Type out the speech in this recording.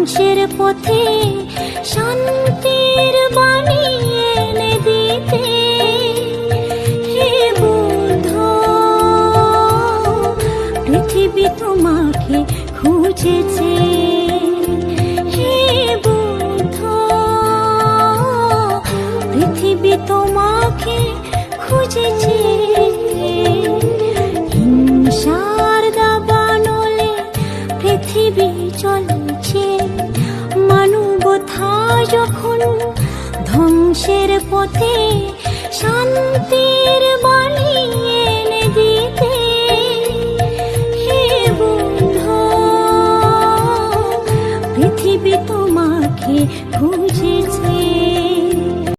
ধ্বংসের পথে শান্তির বাণী এনে দিতে। হে বুদ্ধ, পৃথিবী তোমাকে খুঁজেছে। হে বুদ্ধ, পৃথিবী তোমাকে খুঁজেছে। হিংসার দাবানলে পৃথিবী চলছে, মানবতা যখন ধ্বংসের পথে শান্তির বাণী এনে দিতে। হে বুদ্ধ, পৃথিবী তোমাকে খুঁজে